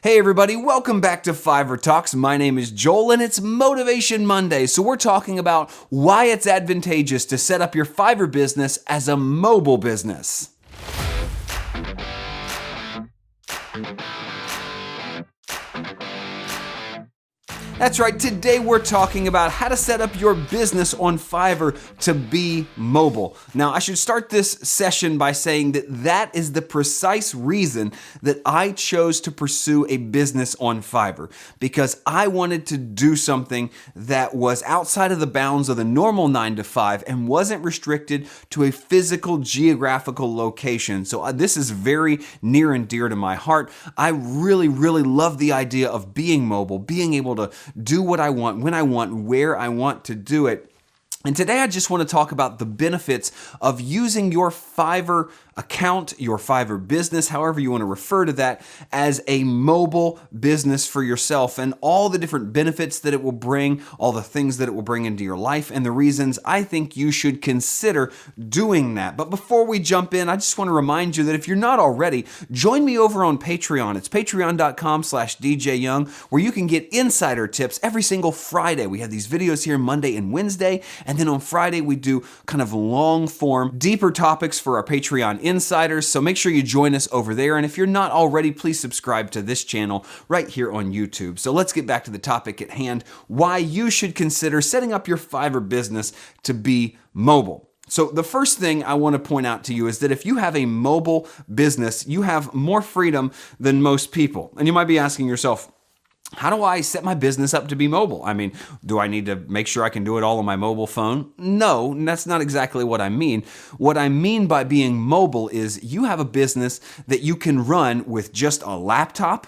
Hey everybody, welcome back to Fiverr Talks. My name is Joel and it's Motivation Monday. So we're talking about why it's advantageous to set up your Fiverr business as a mobile business. That's right, today we're talking about how to set up your business on Fiverr to be mobile. Now, I should start this session by saying that is the precise reason that I chose to pursue a business on Fiverr, because I wanted to do something that was outside of the bounds of the normal 9 to 5 and wasn't restricted to a physical geographical location. So this is very near and dear to my heart. I really love the idea of being mobile, being able to do what I want, when I want, where I want to do it. And today I just want to talk about the benefits of using your Fiverr account, your Fiverr business, however you want to refer to that, as a mobile business for yourself, and all the different benefits that it will bring, all the things that it will bring into your life, and the reasons I think you should consider doing that. But before we jump in, I just want to remind you that if you're not already, join me over on Patreon. It's patreon.com/DJ Young, where you can get insider tips every single Friday. We have these videos here Monday and Wednesday, and then on Friday we do kind of long form, deeper topics for our Patreon insiders, so make sure you join us over there. And if you're not already, please subscribe to this channel right here on YouTube. So let's get back to the topic at hand, why you should consider setting up your Fiverr business to be mobile. So the first thing I want to point out to you is that if you have a mobile business, you have more freedom than most people. And you might be asking yourself, how do I set my business up to be mobile? I mean, do I need to make sure I can do it all on my mobile phone? No, that's not exactly what I mean. What I mean by being mobile is you have a business that you can run with just a laptop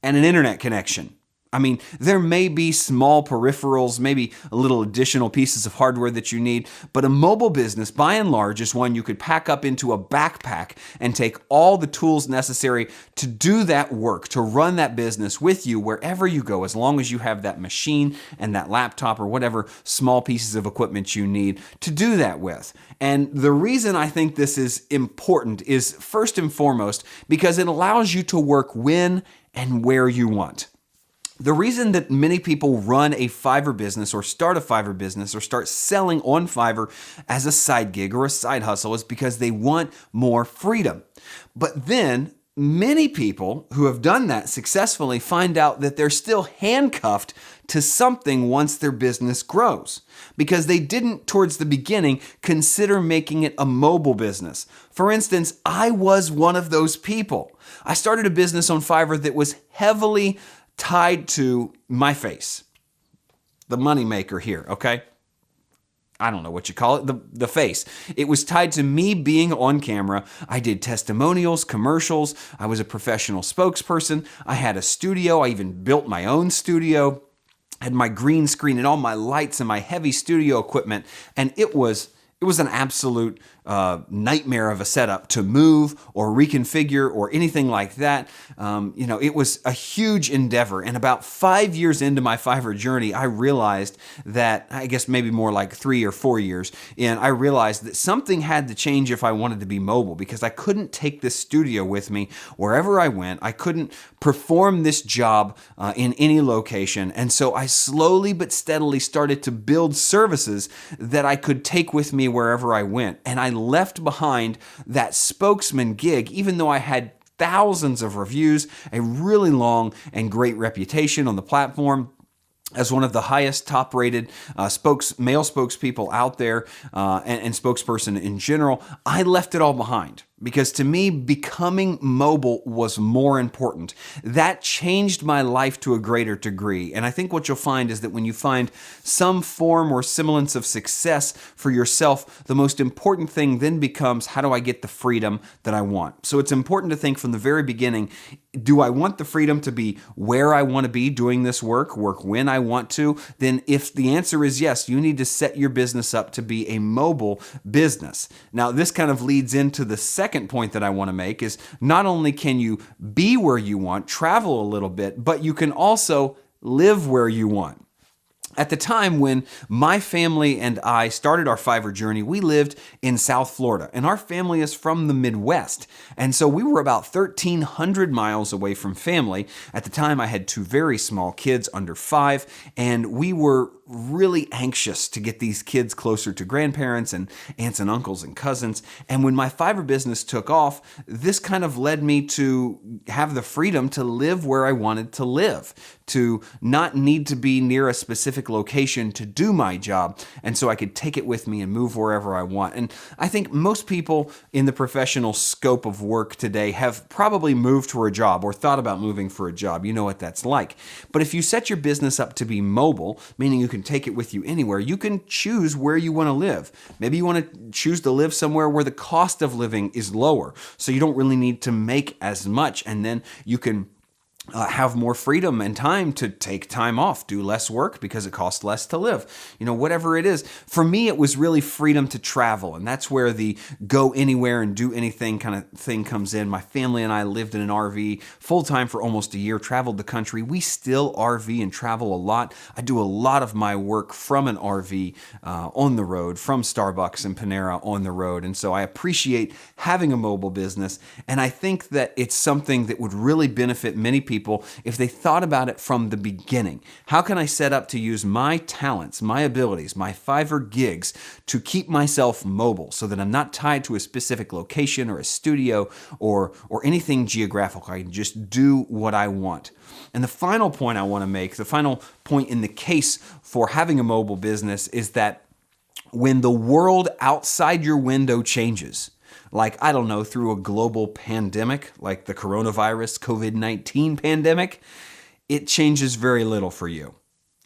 and an internet connection. I mean, there may be small peripherals, maybe a little additional pieces of hardware that you need, but a mobile business, by and large, is one you could pack up into a backpack and take all the tools necessary to do that work, to run that business with you wherever you go, as long as you have that machine and that laptop or whatever small pieces of equipment you need to do that with. And the reason I think this is important is, first and foremost, because it allows you to work when and where you want. The reason that many people run a Fiverr business or start a Fiverr business or start selling on Fiverr as a side gig or a side hustle is because they want more freedom. But then many people who have done that successfully find out that they're still handcuffed to something once their business grows, because they didn't, towards the beginning, consider making it a mobile business. For instance, I was one of those people. I started a business on Fiverr that was heavily tied to my face, the money maker here, okay? I don't know what you call it, the face. It was tied to me being on camera. I did testimonials, commercials. I was a professional spokesperson. I had a studio. I even built my own studio, had my green screen and all my lights and my heavy studio equipment. And it was an absolute nightmare of a setup to move or reconfigure or anything like that. It was a huge endeavor. And about 5 years into my Fiverr journey, I realized that, I guess maybe more like 3 or 4 years, and I realized that something had to change if I wanted to be mobile, because I couldn't take this studio with me wherever I went. I couldn't perform this job in any location. And so I slowly but steadily started to build services that I could take with me wherever I went. And I left behind that spokesman gig, even though I had thousands of reviews, a really long and great reputation on the platform as one of the highest top-rated male spokespeople out there, and spokesperson in general. I left it all behind, because to me, becoming mobile was more important. That changed my life to a greater degree. And I think what you'll find is that when you find some form or semblance of success for yourself, the most important thing then becomes, how do I get the freedom that I want? So it's important to think from the very beginning, do I want the freedom to be where I want to be doing this work when I want to? Then if the answer is yes, you need to set your business up to be a mobile business. Now, this kind of leads into the second point that I want to make, is not only can you be where you want, travel a little bit, but you can also live where you want. At the time when my family and I started our Fiverr journey, we lived in South Florida, and our family is from the Midwest. And so we were about 1,300 miles away from family. At the time, I had two very small kids under 5, and we were really anxious to get these kids closer to grandparents and aunts and uncles and cousins. And when my Fiverr business took off, this kind of led me to have the freedom to live where I wanted to live, to not need to be near a specific location to do my job. And so I could take it with me and move wherever I want. And I think most people in the professional scope of work today have probably moved for a job or thought about moving for a job. You know what that's like. But if you set your business up to be mobile, meaning you can take it with you anywhere, you can choose where you want to live. Maybe you want to choose to live somewhere where the cost of living is lower, so you don't really need to make as much, and then you can have more freedom and time to take time off, do less work because it costs less to live. You know, whatever it is. For me, it was really freedom to travel, and that's where the go anywhere and do anything kind of thing comes in. My family and I lived in an RV full-time for almost a year, traveled the country. We still RV and travel a lot. I do a lot of my work from an RV on the road, from Starbucks and Panera on the road, and so I appreciate having a mobile business, and I think that it's something that would really benefit many people if they thought about it from the beginning. How can I set up to use my talents, my abilities, my Fiverr gigs to keep myself mobile so that I'm not tied to a specific location or a studio or anything geographical? I can just do what I want. And the final point I want to make, the final point in the case for having a mobile business, is that when the world outside your window changes, like, I don't know, through a global pandemic, like the coronavirus, COVID-19 pandemic, it changes very little for you.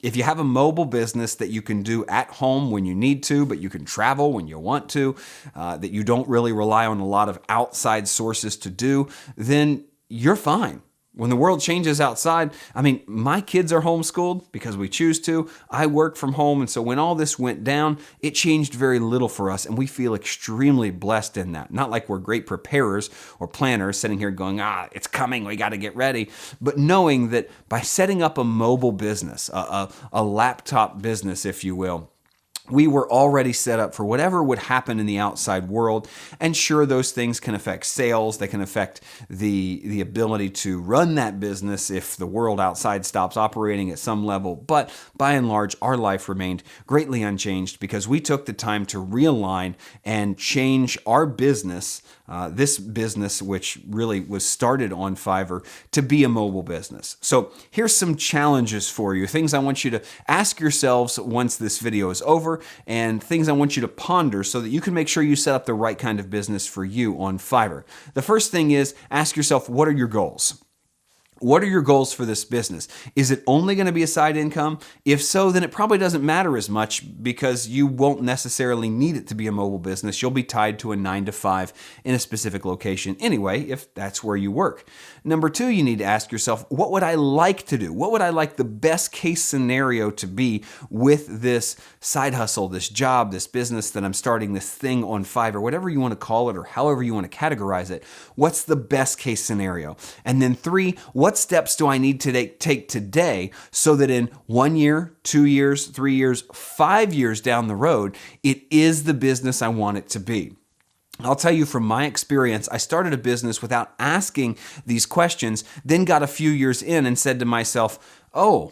If you have a mobile business that you can do at home when you need to, but you can travel when you want to, that you don't really rely on a lot of outside sources to do, then you're fine. When the world changes outside, I mean, my kids are homeschooled because we choose to. I work from home, and so when all this went down, it changed very little for us, and we feel extremely blessed in that. Not like we're great preparers or planners sitting here going, it's coming, we got to get ready. But knowing that by setting up a mobile business, a laptop business, if you will, we were already set up for whatever would happen in the outside world. And sure, those things can affect sales. They can affect the ability to run that business if the world outside stops operating at some level. But by and large, our life remained greatly unchanged because we took the time to realign and change our business, this business, which really was started on Fiverr, to be a mobile business. So here's some challenges for you, things I want you to ask yourselves once this video is over, and things I want you to ponder so that you can make sure you set up the right kind of business for you on Fiverr. The first thing is, ask yourself, what are your goals? What are your goals for this business? Is it only going to be a side income? If so, then it probably doesn't matter as much because you won't necessarily need it to be a mobile business. You'll be tied to a 9 to 5 in a specific location anyway, if that's where you work. Number 2, you need to ask yourself, what would I like to do? What would I like the best case scenario to be with this side hustle, this job, this business that I'm starting, this thing on Fiverr, whatever you want to call it or however you want to categorize it? What's the best case scenario? And then 3, what steps do I need to take today so that in 1 year, 2 years, 3 years, 5 years down the road, it is the business I want it to be? I'll tell you from my experience, I started a business without asking these questions, then got a few years in and said to myself, oh,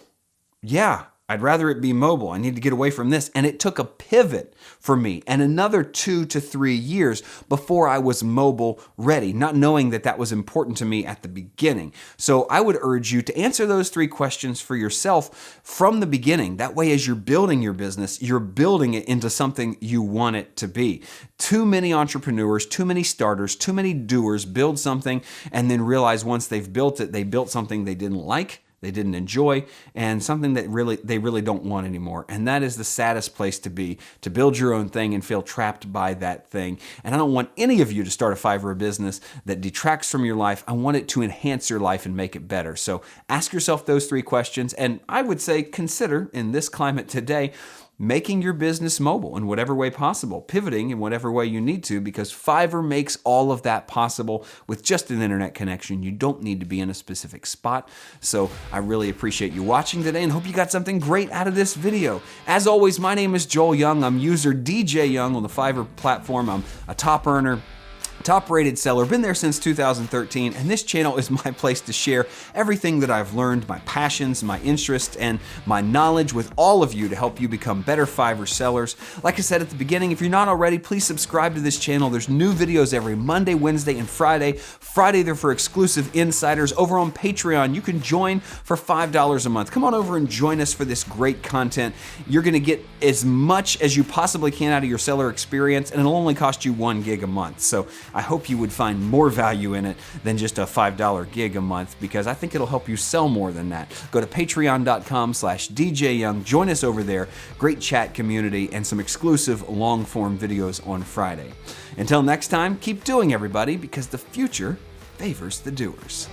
yeah, I'd rather it be mobile. I need to get away from this. And it took a pivot for me and another 2 to 3 years before I was mobile ready, not knowing that that was important to me at the beginning. So I would urge you to answer those 3 questions for yourself from the beginning. That way, as you're building your business, you're building it into something you want it to be. Too many entrepreneurs, too many starters, too many doers build something and then realize once they've built it, they built something they didn't like, they didn't enjoy, and something that they really don't want anymore. And that is the saddest place to be, to build your own thing and feel trapped by that thing. And I don't want any of you to start a Fiverr business that detracts from your life. I want it to enhance your life and make it better. So ask yourself those 3 questions, and I would say consider, in this climate today, making your business mobile in whatever way possible, pivoting in whatever way you need to, because Fiverr makes all of that possible with just an internet connection. You don't need to be in a specific spot. So I really appreciate you watching today and hope you got something great out of this video. As always, my name is Joel Young. I'm user DJ Young on the Fiverr platform. I'm a top earner, top-rated seller, been there since 2013, and this channel is my place to share everything that I've learned, my passions, my interests, and my knowledge with all of you to help you become better Fiverr sellers. Like I said at the beginning, if you're not already, please subscribe to this channel. There's new videos every Monday, Wednesday, and Friday. Friday, they're for exclusive insiders. Over on Patreon, you can join for $5 a month. Come on over and join us for this great content. You're going to get as much as you possibly can out of your seller experience, and it'll only cost you 1 gig a month. So I hope you would find more value in it than just a $5 gig a month, because I think it'll help you sell more than that. Go to patreon.com/DJ Young. Join us over there. Great chat community and some exclusive long-form videos on Friday. Until next time, keep doing, everybody, because the future favors the doers.